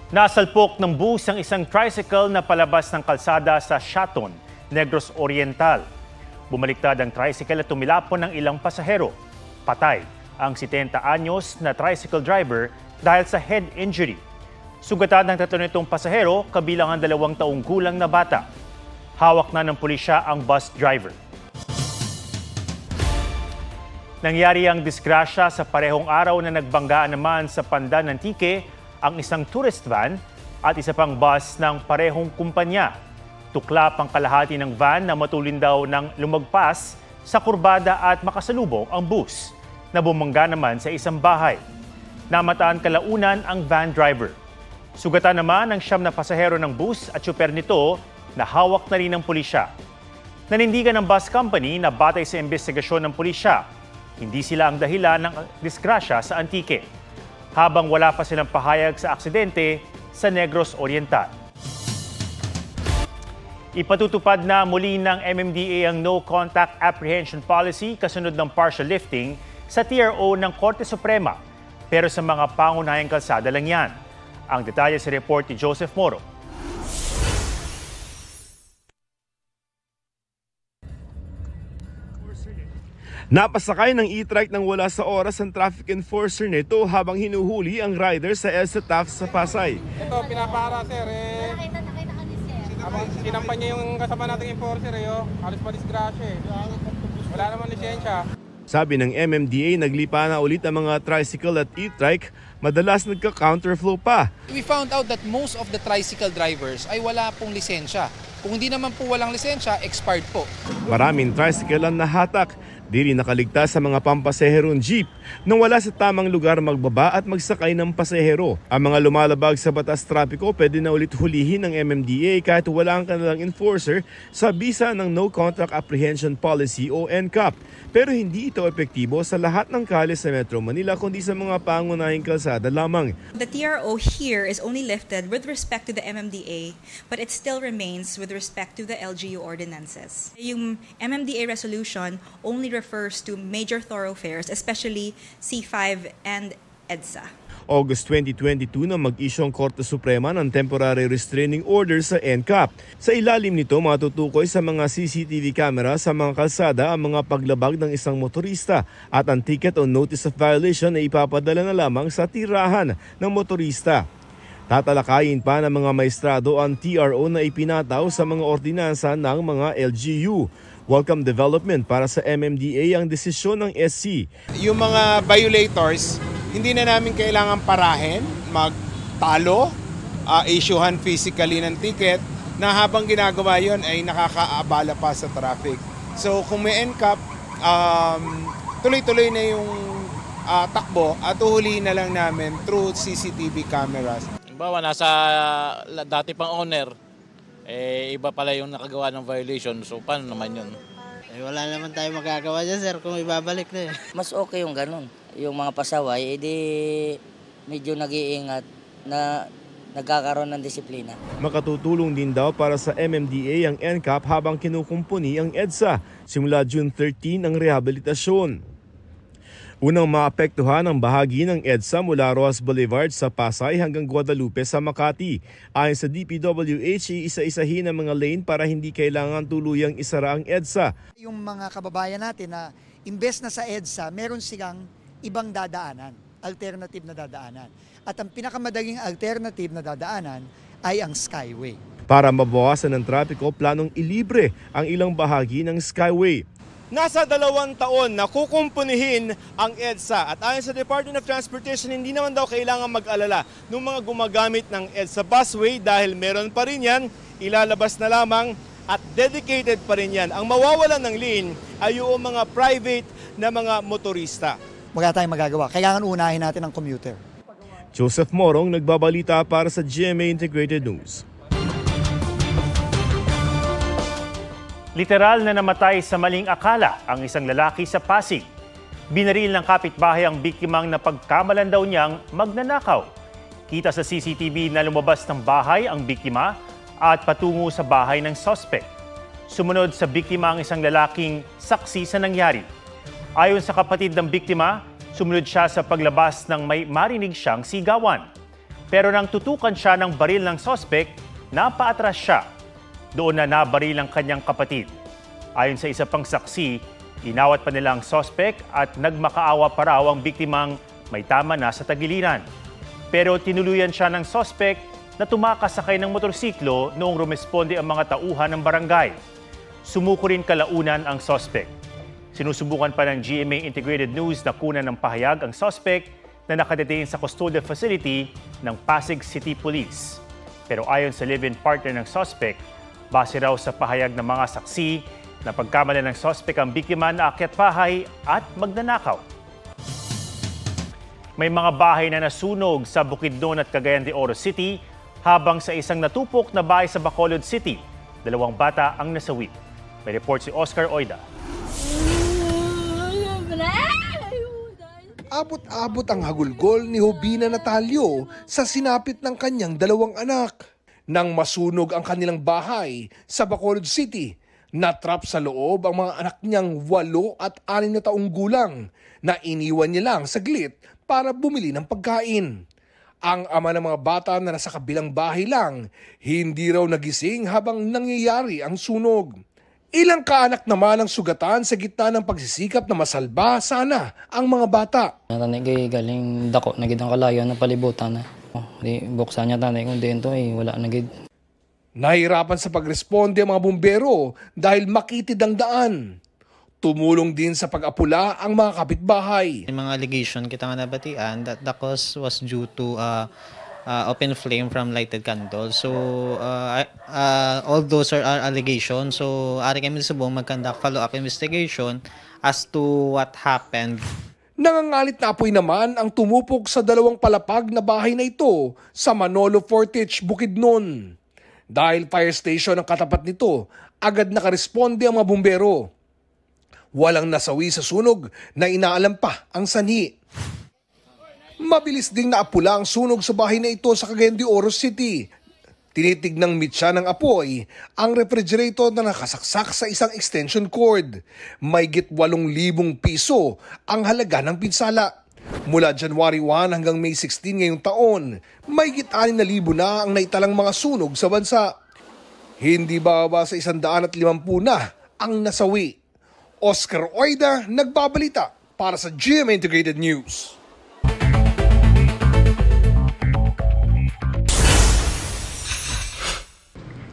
Nasalpok ng bus ang isang tricycle na palabas ng kalsada sa Shaton, Negros Oriental. Bumaliktad ang tricycle at tumilapon ng ilang pasahero. Patay ang 70 anyos na tricycle driver dahil sa head injury. Sugatan ng 3 nitong pasahero, kabilang ang 2 taong gulang na bata. Hawak na ng pulisya ang bus driver. Nangyari ang disgrasya sa parehong araw na nagbanggaan naman sa Pandan, Antique ang isang tourist van at isa pang bus ng parehong kumpanya. Tuklap ang kalahati ng van na matulin daw ng lumagpas sa kurbada at makasalubong ang bus na bumangga naman sa isang bahay. Namataan kalaunan ang van driver. Sugatan naman ang 9 na pasahero ng bus at tsuper nito na hawak na rin ng pulisya. Nanindigan ng bus company na batay sa investigasyon ng pulisya, hindi sila ang dahilan ng disgrasya sa Antique, habang wala pa silang pahayag sa aksidente sa Negros Oriental. Ipatutupad na muli ng MMDA ang No Contact Apprehension Policy kasunod ng partial lifting sa TRO ng Korte Suprema. Pero sa mga pangunahing kalsada lang yan. Ang detalye sa report ni Joseph Moro. Napasakay ng e-trike nang wala sa oras ang traffic enforcer nito habang hinuhuli ang rider sa EDSA Taft sa Pasay. Ito, pinapara sir Nakita ka ni sir. Habang sinampan niya yung kasama nating enforcer halos pa disgrasya Wala naman lisensya. Sabi ng MMDA, naglipa na ulit ang mga tricycle at e-trike, madalas nagka-counterflow pa. We found out that most of the tricycle drivers ay wala pong lisensya. Kung hindi naman po walang lisensya, expired po. Maraming tricycle ang nahatak. Di rin nakaligtas sa mga pampaseherong jeep nang wala sa tamang lugar magbaba at magsakay ng pasahero. Ang mga lumalabag sa batas trapiko pwede na ulit hulihin ng MMDA kahit wala ang kanilang enforcer sa bisa ng No Contact Apprehension Policy o NCAP. Pero hindi ito epektibo sa lahat ng kalye sa Metro Manila kundi sa mga pangunahing kalsada lamang. The TRO here is only lifted with respect to the MMDA, but it still remains with respect to the LGU ordinances. Yung MMDA resolution only refers to major thoroughfares, especially C5 and EDSA. August 2022 na mag-issue ang Korte Suprema ng temporary restraining order sa NCAP. Sa ilalim nito, matutukoy sa mga CCTV camera sa mga kalsada ang mga paglabag ng isang motorista at ang ticket o notice of violation ay ipapadala na lamang sa tirahan ng motorista. Tatalakayin pa ng mga maestrado ang TRO na ipinataw sa mga ordinansa ng mga LGU. Welcome development para sa MMDA ang desisyon ng SC. Yung mga violators, hindi na namin kailangan parahin, magtalo, issuehan physically ng ticket na habang ginagawa yon ay nakakaabala pa sa traffic. So kung may NCAP, tuloy-tuloy na yung takbo at uhulihin na lang namin through CCTV cameras. Bawa nasa dati pang owner, iba pala yung nakagawa ng violation, so paano naman yun? Wala naman tayo magagawa dyan sir kung ibabalik na Mas okay yung ganun. Yung mga pasaway, medyo nag-iingat na nagkakaroon ng disiplina. Makatutulong din daw para sa MMDA ang NCAP habang kinukumpuni ang EDSA. Simula June 13 ang rehabilitasyon. Unang maapektuhan ang bahagi ng EDSA mula Rojas Boulevard sa Pasay hanggang Guadalupe sa Makati. Ayon sa DPWH, isa-isahin ang mga lane para hindi kailangan tuluyang isara ang EDSA. Yung mga kababayan natin na imbes na sa EDSA, meron silang ibang dadaanan, alternative na dadaanan. At ang pinakamadaling alternative na dadaanan ay ang Skyway. Para mabawasan ng trapiko, planong ilibre ang ilang bahagi ng Skyway. Nasa 2 taon na kukumpunihin ang EDSA at ayon sa Department of Transportation, hindi naman daw kailangan mag-alala ng mga gumagamit ng EDSA busway dahil meron pa rin yan, ilalabas na lamang at dedicated pa rin yan. Ang mawawalan ng lane ay yung mga private na mga motorista. Wala tayong magagawa. Kailangan unahin natin ang commuter. Joseph Morong nagbabalita para sa GMA Integrated News. Literal na namatay sa maling akala ang isang lalaki sa Pasig. Binaril ng kapitbahay ang biktimang napagkamalan daw niyang magnanakaw. Kita sa CCTV na lumabas ng bahay ang biktima at patungo sa bahay ng suspect. Sumunod sa biktima ang isang lalaking saksi sa nangyari. Ayon sa kapatid ng biktima, sumunod siya sa paglabas ng may marinig siyang sigawan. Pero nang tutukan siya ng baril ng sospek, napaatras siya. Doon na nabaril ang kanyang kapatid. Ayon sa isa pang saksi, inawat pa nila ang sospek at nagmakaawa pa raw ang biktimang may tama na sa tagiliran. Pero tinuluyan siya ng sospek na tumakas sakay ng motorsiklo noong rumesponde ang mga tauhan ng barangay. Sumuko rin kalaunan ang sospek. Sinusubukan pa ng GMA Integrated News na kunan ng pahayag ang sospek na nakadetain sa custodial facility ng Pasig City Police. Pero ayon sa live-in partner ng sospek, base raw sa pahayag ng mga saksi na pagkamali ng sospek ang biktima na aakyat bahay at magnanakaw. May mga bahay na nasunog sa Bukidnon at Cagayan de Oro City habang sa isang natupok na bahay sa Bacolod City, 2 bata ang nasawi. May report si Oscar Oida. Abot-abot ang hagulgol ni Hobina Natalio sa sinapit ng kanyang 2 anak. Nang masunog ang kanilang bahay sa Bacolod City, natrap sa loob ang mga anak niyang 8 at 6 na taong gulang na iniwan niya lang saglit para bumili ng pagkain. Ang ama ng mga bata na nasa kabilang bahay lang, hindi raw nagising habang nangyayari ang sunog. Ilang kaanak naman ang sugatan sa gitna ng pagsisikap na masalba sana ang mga bata. Tanay galing dako, nagid ang kalayo na palibutan na. Buksan niya tanay kung dito wala nagid. Nahirapan sa pagresponde ang mga bumbero dahil makitid ang daan. Tumulong din sa pag-apula ang mga kapitbahay. Yung mga allegation kita nga nabatian that the cause was due to open flame from lighted candle. So, all those are allegations. So, ari kami subong mag-conduct follow-up investigation as to what happened. Nangangalit na apoy naman ang tumupok sa 2 palapag na bahay na ito sa Manolo Fortich, Bukidnon. Dahil fire station ang katapat nito, agad nakaresponde ang mga bumbero. Walang nasawi sa sunog na inaalam pa ang sanhi. Mabilis ding naapula ang sunog sa bahay na ito sa Cagayan de Oro City. Tinitignang mitsa ng apoy ang refrigerator na nakasaksak sa isang extension cord. Mahigit 8,000 piso ang halaga ng pinsala. Mula January 1 hanggang May 16 ngayong taon, mahigit 6,000 na ang naitalang mga sunog sa bansa. Hindi bababa sa 150 na ang nasawi. Oscar Oida, nagbabalita para sa GMA Integrated News.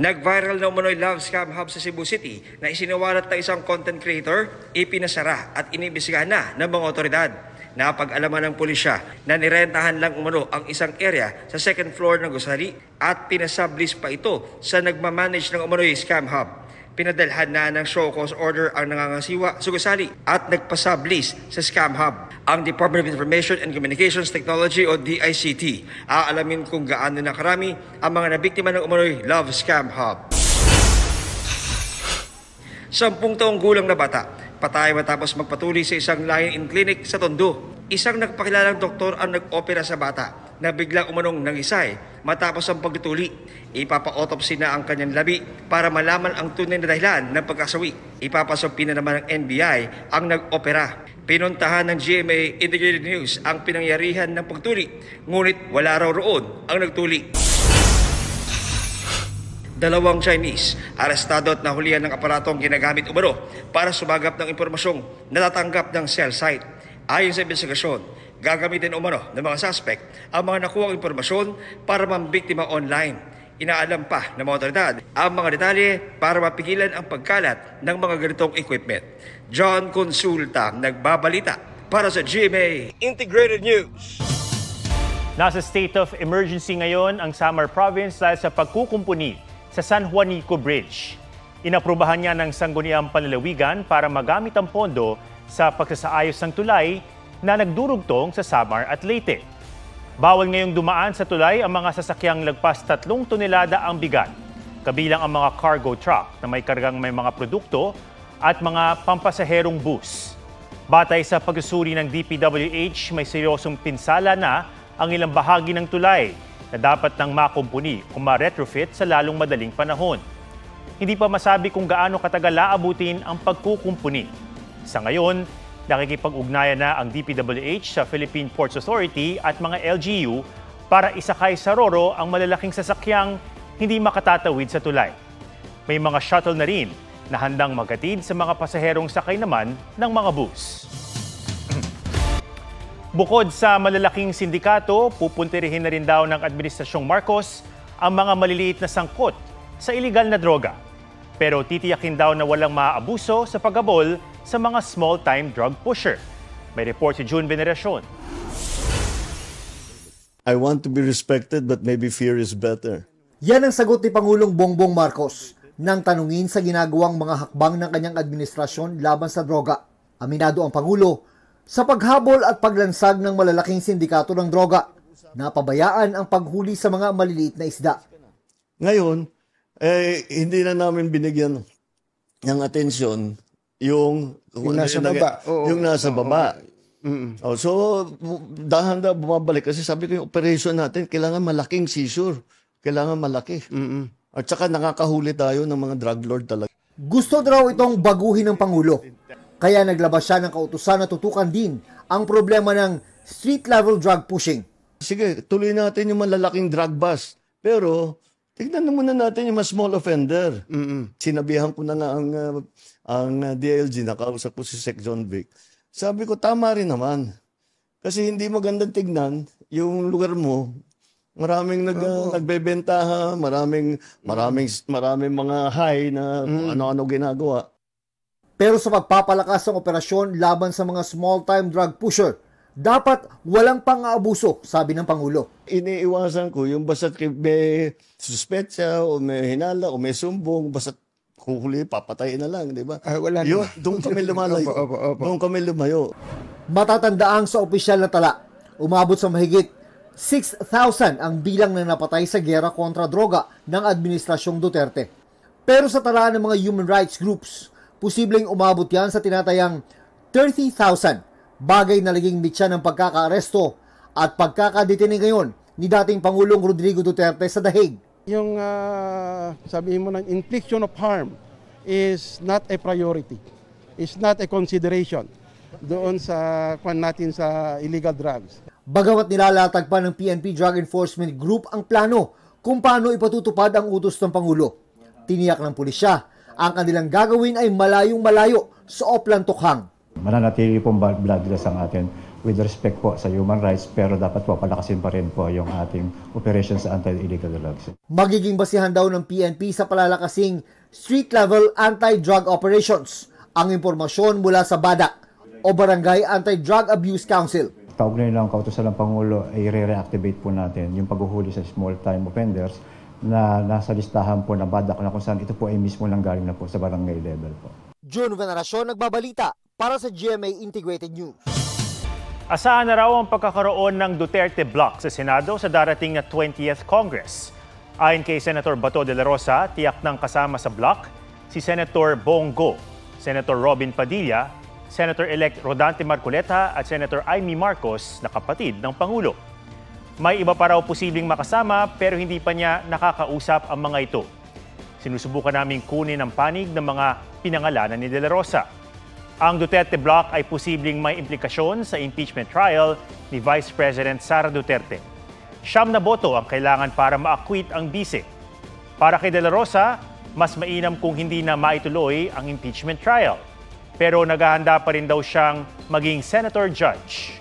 Nag-viral na umano'y love scam hub sa Cebu City na isinawalat ng isang content creator, ipinasara at inibisigahan na ng mga otoridad. Napag-alaman ng pulisya na nirentahan lang umano ang isang area sa second floor ng gusali at pinasublease pa ito sa nagmamanage ng umano'y scam hub. Pinadalhan na ng show cause order ang nangangasiwa sa gusali at nagpasublease sa scam hub. Ang Department of Information and Communications Technology o DICT aalamin kung gaano na karami ang mga nabiktima ng umano'y love scam hub. 10 taong gulang na bata, patay matapos magpatuloy sa isang lie-in clinic sa Tondo. Isang nagpakilalang doktor ang nag-opera sa bata na biglang umanong nangisay matapos ang pagtutuli. Ipapa-autopsy na ang kanyang labi para malaman ang tunay na dahilan ng pagkasawi. Ipapasumpi na naman ng NBI ang nag-opera. Pinuntahan ng GMA Integrated News ang pinangyarihan ng pagtuli, ngunit wala raw roon ang nagtuli. 2 Chinese, arestado at nahulihan ng aparatong ginagamit umano para sumagap ng impormasyong natatanggap ng cell site. Ayon sa investigasyon, gagamitin umano ng mga suspect ang mga nakuhang impormasyon para mambiktima online. Inaalam pa ng mga otoridad ang mga detalye para mapigilan ang pagkalat ng mga ganitong equipment. John Consulta, nagbabalita para sa GMA Integrated News. Nasa state of emergency ngayon ang Samar Province dahil sa pagkukumpuni sa San Juanico Bridge. Inaprubahan niya ng Sangguniang Panlalawigan para magamit ang pondo sa pagsasaayos ng tulay na nagdurugtong sa Samar at Leyte. Bawal ngayong dumaan sa tulay ang mga sasakyang lagpas 3 tonelada ang bigat, kabilang ang mga cargo truck na may kargang may mga produkto at mga pampasaherong bus. Batay sa pagsusuri ng DPWH, may seryosong pinsala na ang ilang bahagi ng tulay na dapat nang makumpuni o ma-retrofit sa lalong madaling panahon. Hindi pa masabi kung gaano katagal aabutin ang pagkukumpuni. Sa ngayon, nakikipag-ugnayan na ang DPWH sa Philippine Ports Authority at mga LGU para isakay sa roro ang malalaking sasakyang hindi makatatawid sa tulay. May mga shuttle na rin na handang maghatid sa mga pasaherong sakay naman ng mga bus. Bukod sa malalaking sindikato, pupuntirihin na rin daw ng Administrasyong Marcos ang mga maliliit na sangkot sa iligal na droga. Pero titiyakin daw na walang maaabuso sa paghabol sa mga small-time drug pusher. May report si June Veneracion. I want to be respected but maybe fear is better. Yan ang sagot ni Pangulong Bongbong Marcos nang tanungin sa ginagawang mga hakbang ng kanyang administrasyon laban sa droga. Aminado ang Pangulo sa paghabol at paglansag ng malalaking sindikato ng droga. Napabayaan ang paghuli sa mga maliliit na isda. Ngayon, hindi na namin binigyan ng atensyon yung nasa baba. Yung nasa baba. So, dahan-dahan bumabalik kasi sabi ko yung operation natin, kailangan malaking seizure. Kailangan malaki. At saka nakakahuli tayo ng mga drug lord talaga. Gusto daw itong baguhin ng Pangulo. Kaya naglabas siya ng kautusan na tutukan din ang problema ng street-level drug pushing. Sige, tuloy natin yung malalaking drug bust. Pero, tignan na muna natin yung mas small offender. Sinabihan ko na nga ang DILG, nakausap ko si Sec. John Vic. Sabi ko, tama rin naman. Kasi hindi magandang tignan yung lugar mo. Maraming nagbebentaha, maraming mga high na ano-ano ginagawa. Pero sa pagpapalakas ng operasyon laban sa mga small-time drug pusher, dapat walang pang-aabuso, sabi ng Pangulo. Iniiwasan ko yung basta't may suspetsa o may hinala o may sumbong, basta't kuhuli, papatayin na lang, di ba? Wala yun, doon kami lumalayo. Doon kami lumayo. Matatandaang sa opisyal na tala, umabot sa mahigit 6,000 ang bilang ng napatay sa giyera kontra droga ng Administrasyong Duterte. Pero sa talaan ng mga human rights groups, posibleng umabot yan sa tinatayang 30,000, bagay na naging mitya ng pagkakaaresto at pagkakadetine ngayon ni dating Pangulong Rodrigo Duterte sa The Hague. Yung sabihin mo ng infliction of harm is not a priority. It's not a consideration doon sa kwan natin sa illegal drugs. Bagamat nilalatag pa ng PNP Drug Enforcement Group ang plano kung paano ipatutupad ang utos ng Pangulo. Tiniyak ng pulisya, ang kanilang gagawin ay malayong-malayo sa Oplan-Tokhang. Mananatili pong bloodless ang atin with respect po sa human rights, pero dapat po palakasin pa rin po yung ating operation sa anti-illegal drugs. Magiging basihan daw ng PNP sa palalakasing street-level anti-drug operations ang impormasyon mula sa BADAC o Barangay Anti-Drug Abuse Council. Kaugnay ng kautusan ng Pangulo ay re-reactivate po natin yung paghuhuli sa small-time offenders na nasa listahan po ng BADAC na kung saan ito po ay mismo nanggaling na po sa barangay level po. June Veneracion, nagbabalita para sa GMA Integrated News. Asahan na raw ang pagkakaroon ng Duterte Block sa Senado sa darating na 20th Congress. Ayon kay Senator Bato de la Rosa, tiyak ng kasama sa block si Senator Bongo, Senator Robin Padilla, Senator-elect Rodante Marcoleta at Senator Amy Marcos na kapatid ng Pangulo. May iba pa raw posibleng makasama pero hindi pa niya nakakausap ang mga ito. Sinusubukan naming kunin ang panig ng mga pinangalanan ni De La Rosa. Ang Duterte Block ay posibleng may implikasyon sa impeachment trial ni Vice President Sara Duterte. 9 na boto ang kailangan para ma-acquit ang bise. Para kay De La Rosa, mas mainam kung hindi na maituloy ang impeachment trial. Pero naghahanda pa rin daw siyang maging senator judge.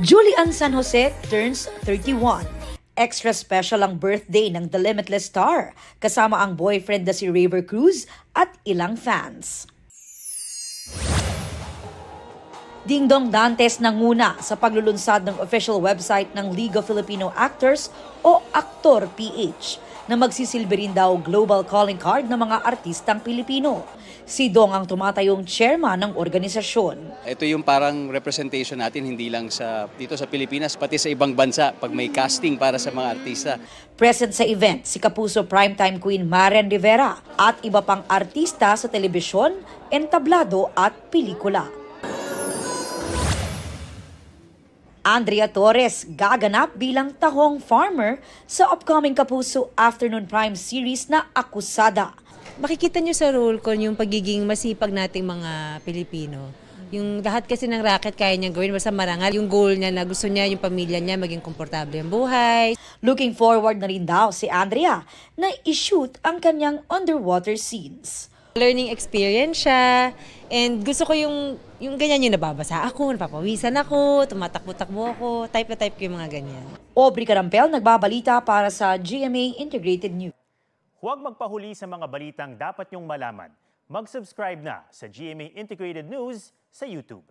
Julian San Jose turns 31. Extra special ang birthday ng The Limitless Star, kasama ang boyfriend na si Raver Cruz at ilang fans. Dingdong Dantes nanguna sa paglulunsad ng official website ng League of Filipino Actors o Aktor PH na magsisilbi rin daw global calling card ng mga artistang Pilipino. Si Dong ang tumatayong chairman ng organisasyon. Ito yung parang representation natin hindi lang dito sa Pilipinas, pati sa ibang bansa pag may casting para sa mga artista. Present sa event si Kapuso Primetime Queen Marian Rivera at iba pang artista sa telebisyon, entablado at pelikula. Andrea Torres gaganap bilang tahong farmer sa upcoming Kapuso Afternoon Prime series na Akusada. makikita nyo sa roll ko yung pagiging masipag nating mga Pilipino. Yung lahat kasi ng racket kaya niyang gawin, basta marangal. Yung goal niya na gusto niya, yung pamilya niya, maging komportable ang buhay. Looking forward na rin daw si Andrea na i-shoot ang kanyang underwater scenes. Learning experience siya, and gusto ko yung ganyan yung nababasa ako, napapawisan ako, tumatakbo-takbo ako, type na type ko yung mga ganyan. Aubrey Carampel, nagbabalita para sa GMA Integrated News. Huwag magpahuli sa mga balitang dapat niyong malaman. Mag-subscribe na sa GMA Integrated News sa YouTube.